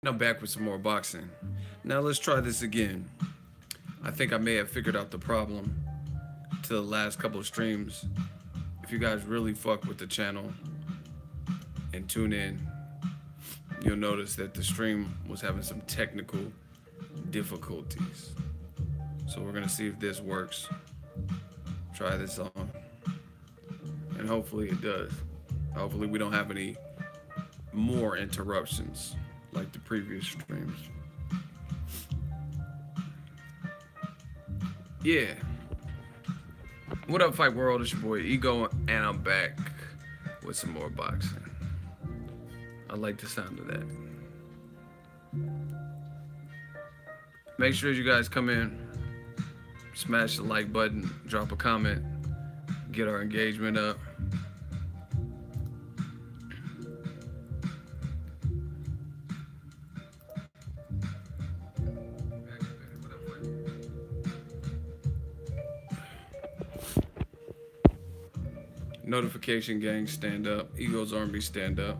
I'm back with some more boxing. Now let's try this again. I think I may have figured out the problem to the last couple of streams. If you guys really fuck with the channel and tune in, you'll notice that the stream was having some technical difficulties. So we're gonna see if this works. Try this on. And hopefully it does. Hopefully we don't have any more interruptions like the previous streams. Yeah. What up, Fight World? It's your boy Ego, and I'm back with some more boxing. I like the sound of that. Make sure you guys come in, smash the like button, drop a comment, get our engagement up. Notification gang, stand up. Eagles Army, stand up.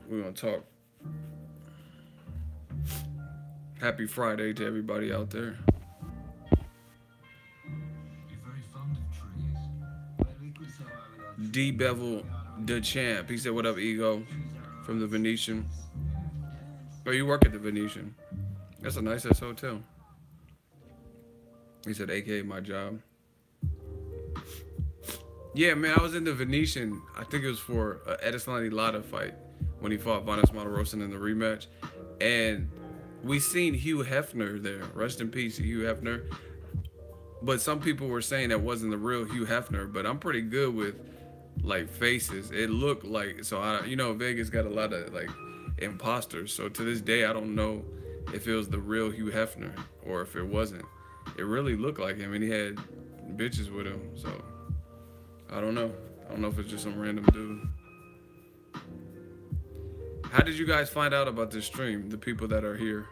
We're gonna talk. Happy Friday to everybody out there. D Bevel the champ. He said, "What up, Ego?" From the Venetian. Oh, you work at the Venetian? That's a nice ass hotel. He said, "AKA my job." Yeah, man, I was in the Venetian. I think it was for Edison Lada fight when he fought Vanes Malorosin in the rematch. And we seen Hugh Hefner there. Rest in peace, Hugh Hefner. But some people were saying that wasn't the real Hugh Hefner. But I'm pretty good with, like, faces. It looked like, so, you know, Vegas got a lot of, like, imposters. So to this day, I don't know if it was the real Hugh Hefner or if it wasn't. It really looked like him, and he had bitches with him, so I don't know. I don't know if it's just some random dude. How did you guys find out about this stream? The people that are here.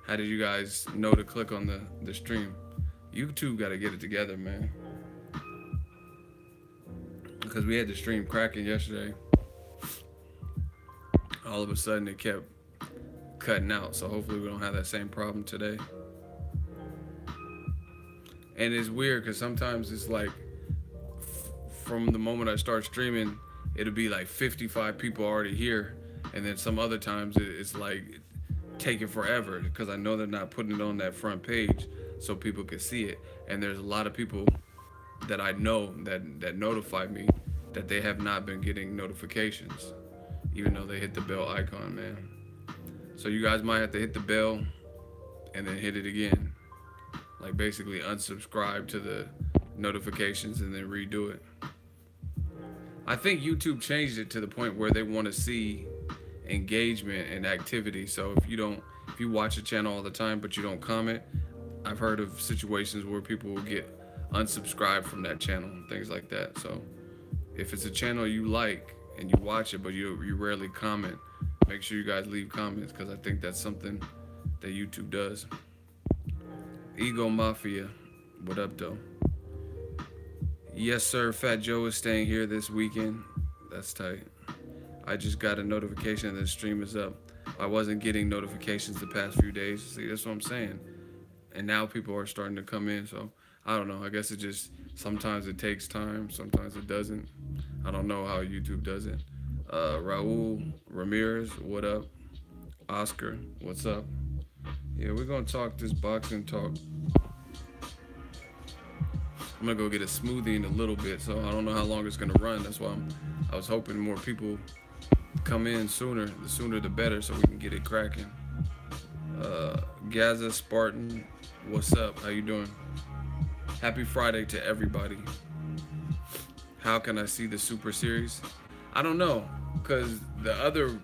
How did you guys know to click on the stream? YouTube got to get it together, man. Because we had the stream cracking yesterday. All of a sudden it kept cutting out. So hopefully we don't have that same problem today. And it's weird because sometimes it's like from the moment I start streaming, it'll be like 55 people already here. And then some other times it's like taking forever because I know they're not putting it on that front page so people can see it. And there's a lot of people that I know that notify me that they have not been getting notifications, even though they hit the bell icon, man. So you guys might have to hit the bell and then hit it again. Like basically unsubscribe to the notifications and then redo it. I think YouTube changed it to the point where they want to see engagement and activity. So if you watch a channel all the time but you don't comment, I've heard of situations where people will get unsubscribed from that channel and things like that. So if it's a channel you like and you watch it but you rarely comment, make sure you guys leave comments because I think that's something that YouTube does. Ego Mafia, what up though? Yes sir, Fat Joe is staying here this weekend. That's tight. I just got a notification that the stream is up. I wasn't getting notifications the past few days. See, that's what I'm saying. And now people are starting to come in, so I don't know. I guess it just, sometimes it takes time, sometimes it doesn't. I don't know how YouTube does it. Raul Ramirez, what up? Oscar, what's up? Yeah, we're gonna talk this boxing talk. I'm gonna go get a smoothie in a little bit, so I don't know how long it's gonna run. That's why I was hoping more people come in sooner. The sooner the better, so we can get it cracking. Gaza Spartan, what's up? How you doing? Happy Friday to everybody. How can I see the Super Series? I don't know, cause the other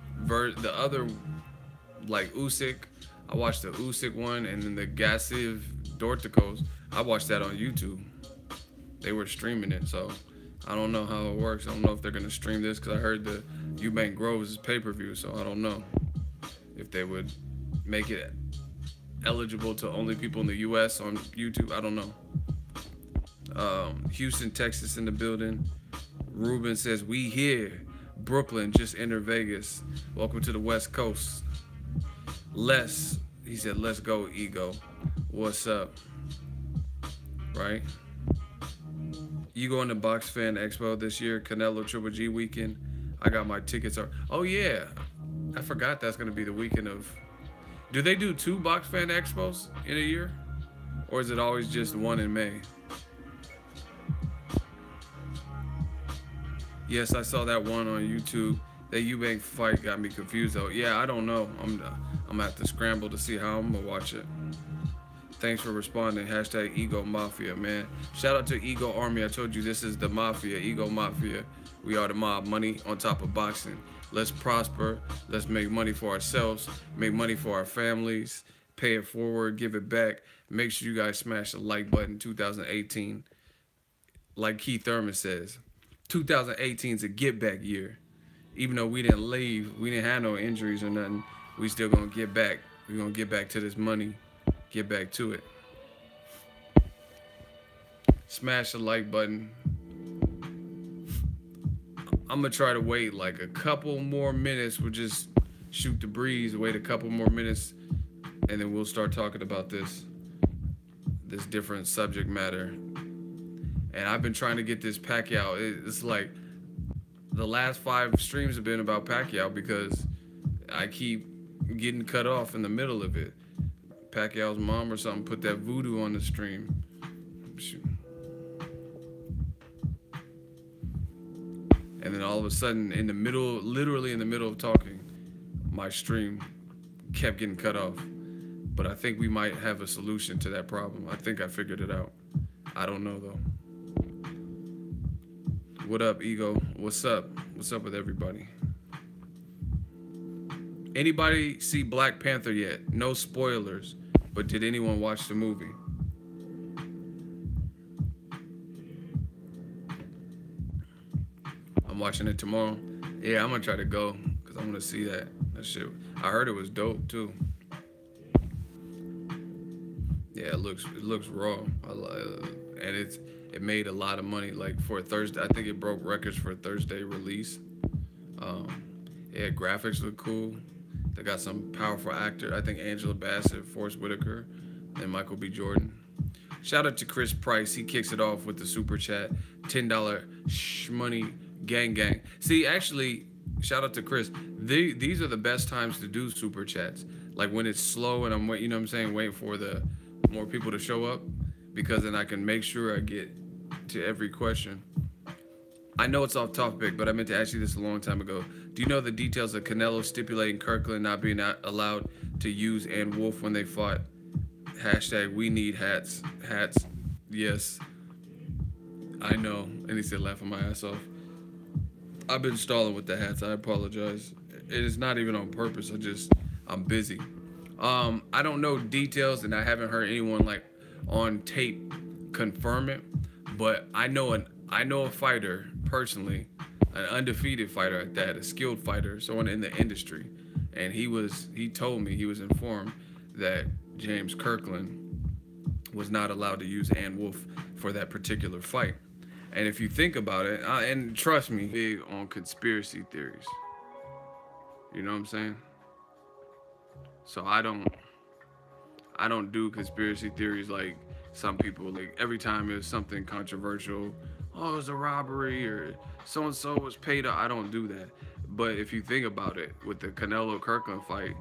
like Usyk, I watched the Usyk one, and then the Gassiv Dorticos, I watched that on YouTube. They were streaming it, so I don't know how it works. I don't know if they're gonna stream this because I heard the Eubank Groves is pay-per-view, so I don't know if they would make it eligible to only people in the US on YouTube. I don't know. Houston, Texas in the building. Ruben says, we here. Brooklyn just entered Vegas. Welcome to the West Coast. He said, let's go, ego. What's up? Right? You going to Box Fan Expo this year, Canelo Triple G weekend? I got my tickets. Oh, yeah. I forgot that's going to be the weekend of... Do they do 2 Box Fan Expos in a year? Or is it always just one in May? Yes, I saw that one on YouTube. That Eubank fight got me confused, though. Yeah, I don't know. I'm going to have to scramble to see how I'm going to watch it. Thanks for responding. Hashtag Ego Mafia, man. Shout out to Ego Army. I told you this is the Mafia, Ego Mafia. We are the mob. Money on top of boxing. Let's prosper. Let's make money for ourselves. Make money for our families. Pay it forward. Give it back. Make sure you guys smash the like button. 2018. Like Keith Thurman says, 2018 is a get back year. Even though we didn't leave, we didn't have no injuries or nothing, we still gonna get back. We're gonna get back to this money. Get back to it. Smash the like button. I'm gonna try to wait like a couple more minutes. We'll just shoot the breeze, wait a couple more minutes, and then we'll start talking about this different subject matter. And I've been trying to get this Pacquiao. It's like the last 5 streams have been about Pacquiao because I keep getting cut off in the middle of it. Pacquiao's mom or something put that voodoo on the stream. Shoot. And then all of a sudden, in the middle, literally in the middle of talking, my stream kept getting cut off. But I think we might have a solution to that problem. I think I figured it out. I don't know though. What up, Ego? What's up? What's up with everybody? Anybody see Black Panther yet? No spoilers, but did anyone watch the movie? I'm watching it tomorrow. Yeah, I'm gonna try to go because I want to see that shit. I heard it was dope too. Yeah, it looks raw. And it made a lot of money. Like for a Thursday, I think it broke records for a Thursday release. Yeah, graphics look cool. They got some powerful actor. I think Angela Bassett, Forrest Whitaker, and Michael B. Jordan. Shout out to Chris Price. He kicks it off with the super chat. $10 shmoney gang gang. See, actually, shout out to Chris. These are the best times to do super chats. Like when it's slow and I'm waiting, you know what I'm saying, waiting for the more people to show up, because then I can make sure I get to every question. I know it's off topic, but I meant to ask you this a long time ago. Do you know the details of Canelo stipulating Kirkland not being allowed to use and Wolf when they fought? Hashtag we need hats. Hats. Yes. I know. And he said laughing my ass off. I've been stalling with the hats. I apologize. It is not even on purpose. I'm busy. I don't know details, and I haven't heard anyone like on tape confirm it, but I know a fighter personally, an undefeated fighter at that, a skilled fighter, someone in the industry, and he told me, he was informed that James Kirkland was not allowed to use Ann Wolf for that particular fight. And if you think about it, and trust me, big on conspiracy theories. You know what I'm saying? So I don't do conspiracy theories like some people. Like every time there's something controversial, oh, it was a robbery or so-and-so was paid. I don't do that. But if you think about it, with the Canelo Kirkland fight,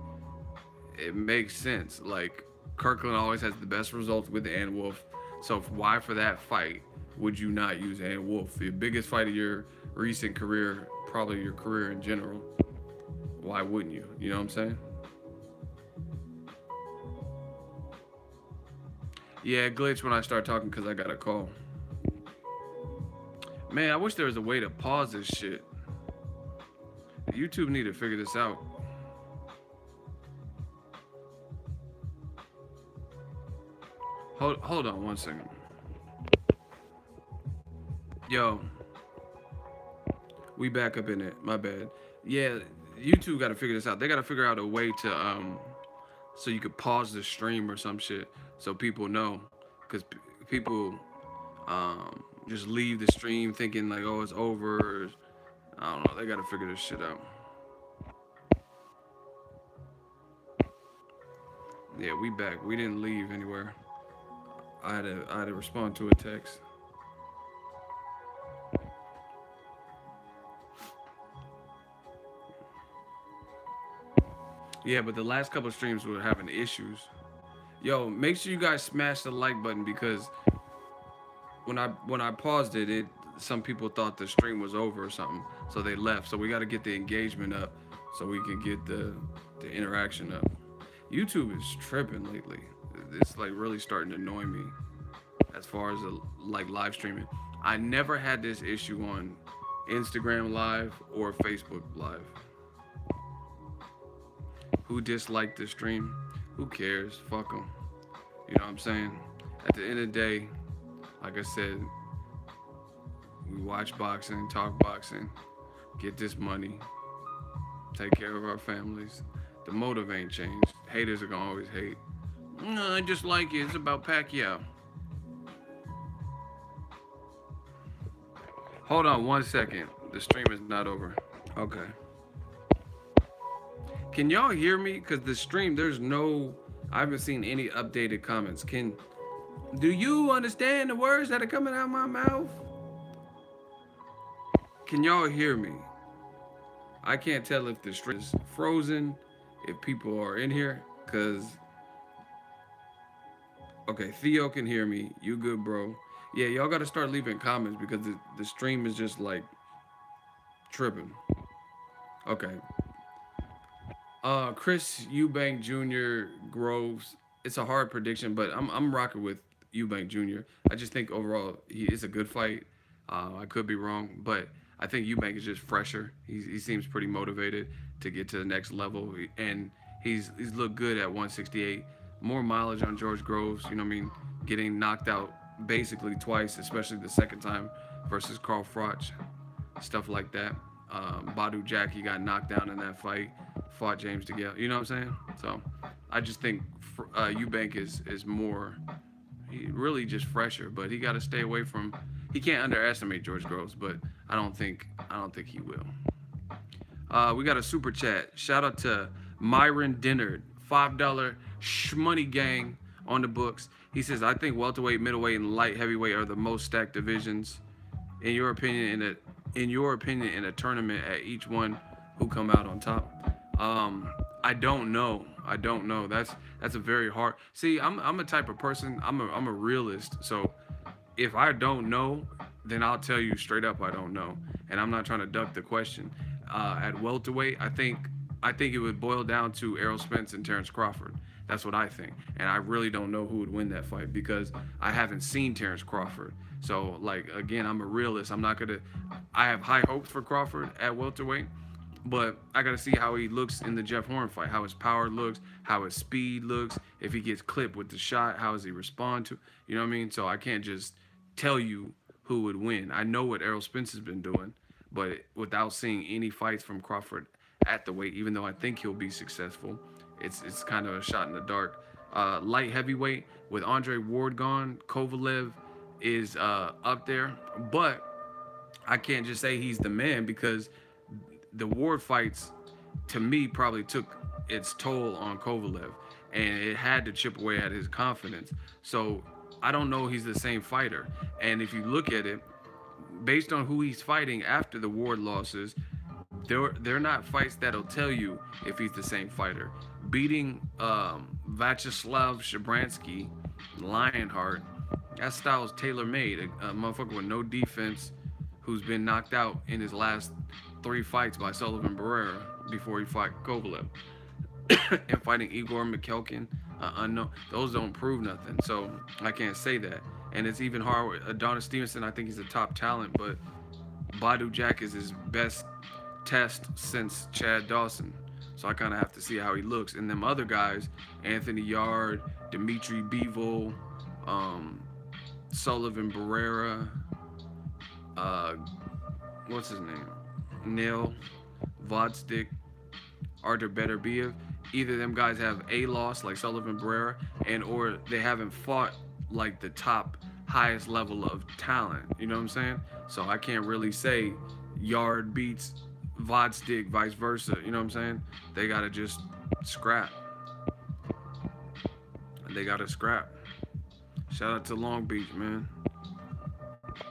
it makes sense. Like Kirkland always has the best results with Ann Wolf. So why for that fight would you not use Ann Wolf? The biggest fight of your recent career, probably your career in general. Why wouldn't you? You know what I'm saying? Yeah, it glitched when I start talking because I got a call. Man, I wish there was a way to pause this shit. YouTube need to figure this out. Hold on one second. Yo, we back up in it. My bad. Yeah, YouTube got to figure this out. They got to figure out a way to so you could pause the stream or some shit so people know, because people just leave the stream thinking like, oh, it's over. I don't know. They gotta figure this shit out. Yeah, we back. We didn't leave anywhere. I had to respond to a text. Yeah, but the last couple of streams were having issues. Yo, make sure you guys smash the like button because when I paused it, some people thought the stream was over or something, so they left. So we got to get the engagement up so we can get the interaction up. YouTube is tripping lately. It's like really starting to annoy me as far as like live streaming. I never had this issue on Instagram Live or Facebook Live. Who disliked the stream? Who cares? Fuck them. You know what I'm saying? At the end of the day, like I said, we watch boxing, talk boxing, get this money, take care of our families. The motive ain't changed. Haters are gonna always hate. No, I just like it. It's about Pacquiao. Hold on 1 second. The stream is not over. Okay. Can y'all hear me? Because the stream, I haven't seen any updated comments. Do you understand the words that are coming out of my mouth? Can y'all hear me? I can't tell if the stream is frozen, if people are in here, because... Okay, Theo can hear me. You good, bro? Yeah, y'all got to start leaving comments because the stream is just, like, tripping. Okay. Chris Eubank Jr. Groves. It's a hard prediction, but I'm rocking with Eubank Jr. I just think overall it's a good fight. I could be wrong, but I think Eubank is just fresher. He seems pretty motivated to get to the next level, and he's looked good at 168. More mileage on George Groves. You know what I mean? Getting knocked out basically twice, especially the second time versus Carl Froch, stuff like that. Badu Jack, he got knocked down in that fight. Fought James DeGale, you know what I'm saying? So I just think Eubank is more, really just fresher, but he got to stay away from. He can't underestimate George Groves, but I don't think he will. We got a super chat. Shout out to Myron Dennard, $5 shmoney gang on the books. He says, I think welterweight, middleweight, and light heavyweight are the most stacked divisions. In your opinion, in a tournament at each one, who come out on top? I don't know. That's a very hard. See, I'm a type of person. I'm a realist. So if I don't know, then I'll tell you straight up I don't know, and I'm not trying to duck the question. At welterweight, I think it would boil down to Errol Spence and Terrence Crawford. That's what I think, and I really don't know who would win that fight because I haven't seen Terrence Crawford. So, like, again, I'm a realist. I have high hopes for Crawford at welterweight, but I got to see how he looks in the Jeff Horn fight, how his power looks, how his speed looks, if he gets clipped with the shot, how does he respond to, you know what I mean? So I can't just tell you who would win. I know what Errol Spence has been doing, but without seeing any fights from Crawford at the weight, even though I think he'll be successful, it's kind of a shot in the dark. Light heavyweight, with Andre Ward gone, Kovalev is up there, but I can't just say he's the man because the Ward fights, to me, probably took its toll on Kovalev, and it had to chip away at his confidence. So I don't know he's the same fighter. And if you look at it, based on who he's fighting after the Ward losses, they're not fights that'll tell you if he's the same fighter. Beating Vyacheslav Shabransky, Lionheart, that style is tailor-made. A motherfucker with no defense who's been knocked out in his last 3 fights by Sullivan Barrera before he fought Kovalev. And fighting Igor Mikhalkin, unknown. Those don't prove nothing, so I can't say that. And it's even hard with Adonis Stevenson. I think he's a top talent, but Badu Jack is his best test since Chad Dawson. So I kind of have to see how he looks. And them other guys, Anthony Yard, Dimitri Bivol, Sullivan Barrera, what's his name? Neil Vodstick, Artur Beterbiev. Either them guys have a loss like Sullivan Barrera, and or they haven't fought like the top highest level of talent. You know what I'm saying? So I can't really say yard beats vodstick, vice versa. You know what I'm saying? They gotta just scrap. They gotta scrap. Shout out to Long Beach, man.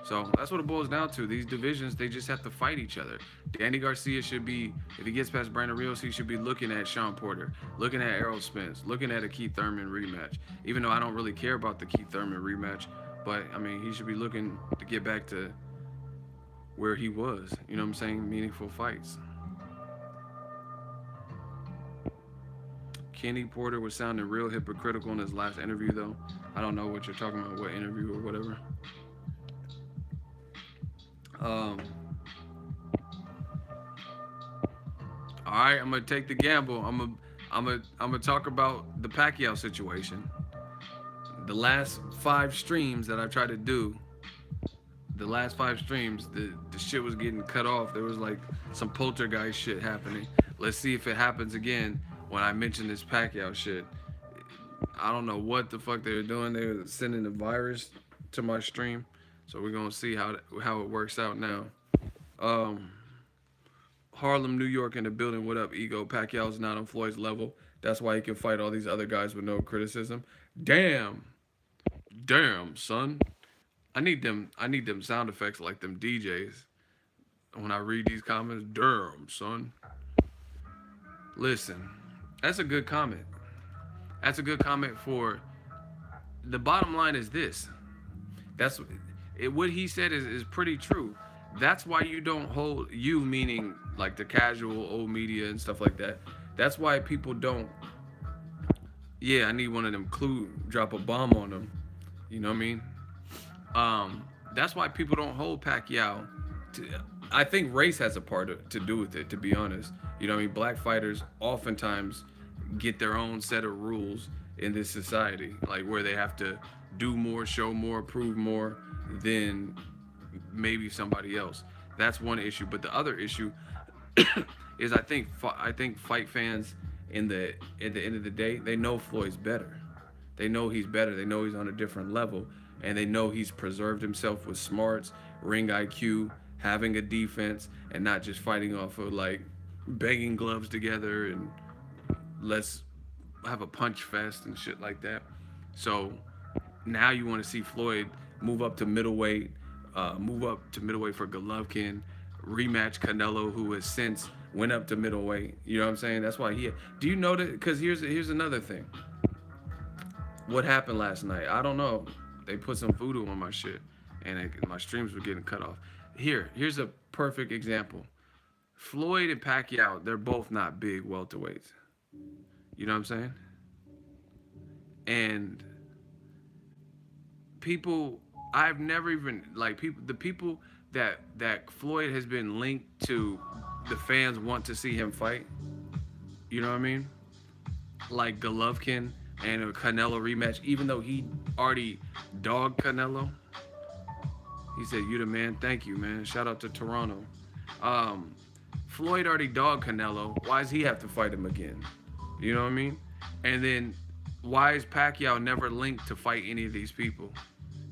So that's what it boils down to. These divisions, they just have to fight each other. Danny Garcia should be, if he gets past Brandon Rios, he should be looking at Sean Porter, looking at Errol Spence, looking at a Keith Thurman rematch. Even though I don't really care about the Keith Thurman rematch, but I mean, he should be looking to get back to where he was. You know what I'm saying? Meaningful fights. Kenny Porter was sounding real hypocritical in his last interview, though. I don't know what you're talking about, what interview or whatever. All right, I'm gonna take the gamble. I'm gonna talk about the Pacquiao situation. The last 5 streams that I tried to do, the last 5 streams, the shit was getting cut off. There was like some poltergeist shit happening. Let's see if it happens again when I mention this Pacquiao shit. I don't know what the fuck they were doing. They were sending a virus to my stream. So we're gonna see how it works out now. Harlem, New York in the building. What up, Ego? Pacquiao's not on Floyd's level. That's why he can fight all these other guys with no criticism. Damn, son. I need them sound effects like them DJs when I read these comments. Damn, son. Listen, that's a good comment. That's a good comment for. The bottom line is this. What he said is pretty true. That's why you don't hold, you meaning like the casual old media and stuff like that. That's why people don't. Yeah, I need one of them drop a bomb on them. You know what I mean? That's why people don't hold Pacquiao. I think race has a part to do with it, to be honest. You know what I mean? Black fighters oftentimes get their own set of rules in this society, like where they have to do more, show more, prove more than maybe somebody else. That's one issue. But the other issue is I think fight fans at the end of the day, they know Floyd's better. They know he's better. They know he's on a different level, and they know he's preserved himself with smarts, ring IQ, having a defense, and not just fighting off of like banging gloves together and let's have a punch fest and shit like that. So now you want to see Floyd move up to middleweight, for Golovkin, rematch Canelo, who has since went up to middleweight. You know what I'm saying? That's why do you know that? Because here's another thing. What happened last night? I don't know. They put some voodoo on my shit, and my streams were getting cut off. Here's a perfect example. Floyd and Pacquiao, they're both not big welterweights. You know what I'm saying? And people, I've never even, like, the people that Floyd has been linked to, the fans want to see him fight. You know what I mean? Like Golovkin and a Canelo rematch, even though he already dogged Canelo. He said, "You the man." Thank you, man. Shout out to Toronto. Floyd already dogged Canelo. Why does he have to fight him again? You know what I mean? And then why is Pacquiao never linked to fight any of these people?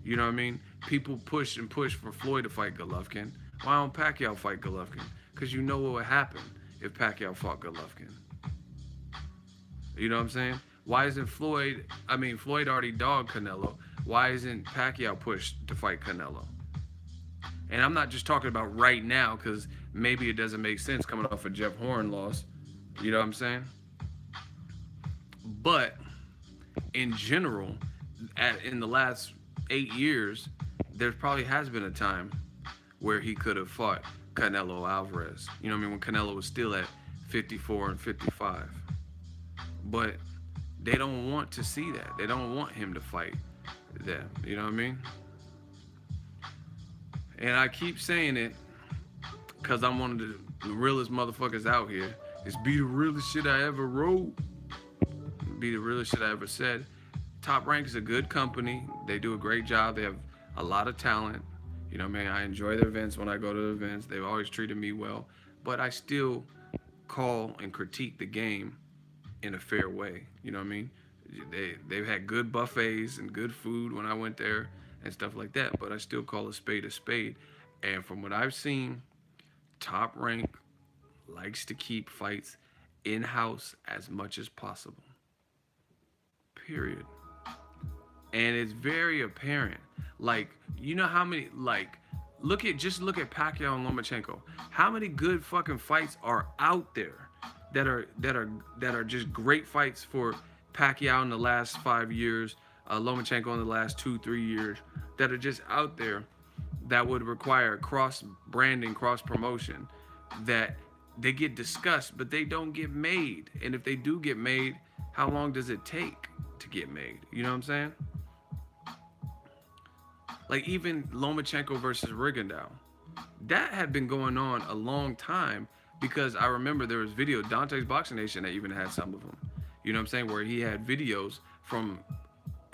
You know what I mean? People push and push for Floyd to fight Golovkin. Why don't Pacquiao fight Golovkin? Because you know what would happen if Pacquiao fought Golovkin. You know what I'm saying? Why isn't Floyd already dogged Canelo. Why isn't Pacquiao pushed to fight Canelo? And I'm not just talking about right now, because maybe it doesn't make sense coming off a Jeff Horn loss. You know what I'm saying? But in general, in the last 8 years, there probably has been a time where he could have fought Canelo Alvarez. You know what I mean? When Canelo was still at 54 and 55. But they don't want to see that. They don't want him to fight them. You know what I mean? And I keep saying it because I'm one of the realest motherfuckers out here. It's be the realest shit I ever wrote. Be the realest shit I ever said. Top Rank is a good company. They do a great job. They have a lot of talent. You know, man, I enjoy their events when I go to the events. They've always treated me well. But I still call and critique the game in a fair way. You know what I mean? They've had good buffets and good food when I went there and stuff like that. But I still call a spade a spade. And from what I've seen, Top Rank likes to keep fights in-house as much as possible. Period. And it's very apparent. Like, you know how many, like, look at Pacquiao and Lomachenko. How many good fucking fights are out there that are just great fights for Pacquiao in the last 5 years, Lomachenko in the last 2-3 years, that are just out there that would require cross branding, cross promotion, that they get discussed, but they don't get made. And if they do get made, how long does it take to get made? You know what I'm saying? Like even Lomachenko versus Rigondeaux, that had been going on a long time, because I remember there was video, Dante's Boxing Nation that even had some of them. You know what I'm saying? Where he had videos from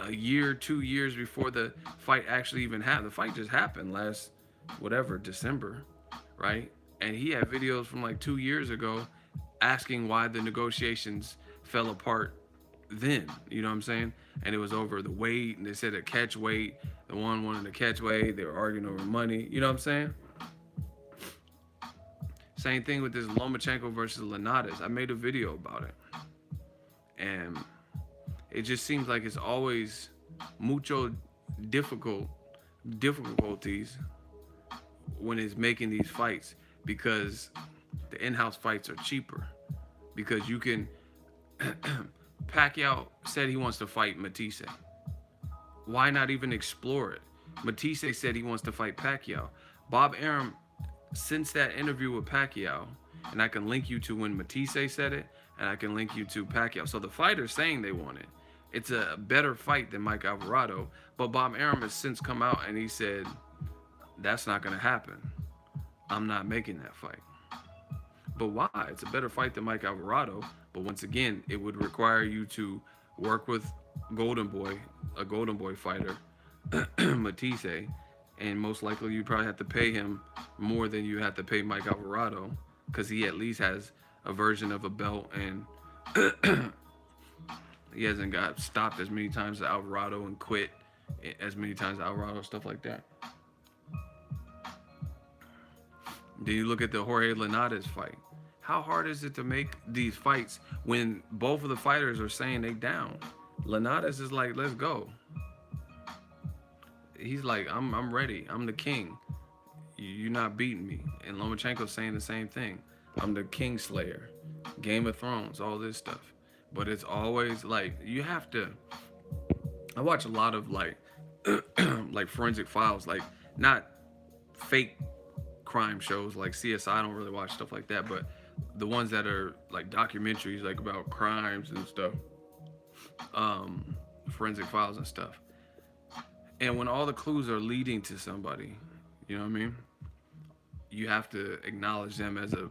a year, 2 years before the fight actually even happened. The fight just happened last, whatever, December, right? And he had videos from like 2 years ago asking why the negotiations fell apart then. You know what I'm saying? And it was over the weight, and they said a catch weight. The one wanted to catch weight. They were arguing over money. You know what I'm saying? Same thing with this Lomachenko versus Linares. I made a video about it. And it just seems like it's always mucho difficulties when it's making these fights, because the in-house fights are cheaper. Because you can... Pacquiao said he wants to fight Matisse. Why not even explore it? Matisse said he wants to fight Pacquiao. Bob Arum, since that interview with Pacquiao, and I can link you to when Matisse said it, and I can link you to Pacquiao. So the fighters saying they want it. It's a better fight than Mike Alvarado. But Bob Arum has since come out and he said, that's not going to happen. I'm not making that fight. But why? It's a better fight than Mike Alvarado. But once again, it would require you to work with Golden Boy, a Golden Boy fighter, Matisse, and most likely you probably have to pay him more than you have to pay Mike Alvarado, because he at least has a version of a belt, and he hasn't got stopped as many times as Alvarado and quit as many times as Alvarado, stuff like that. Then you look at the Jorge Linares fight. How hard is it to make these fights when both of the fighters are saying they down? Linares is like, let's go. He's like, I'm ready. I'm the king. You're not beating me. And Lomachenko's saying the same thing. I'm the king slayer. Game of Thrones, all this stuff. But it's always like, you have to... I watch a lot of like, like forensic files, like not fake crime shows like CSI. I don't really watch stuff like that, but the ones that are like documentaries, like about crimes and stuff, forensic files and stuff. And when all the clues are leading to somebody, you know what I mean? You have to acknowledge them as a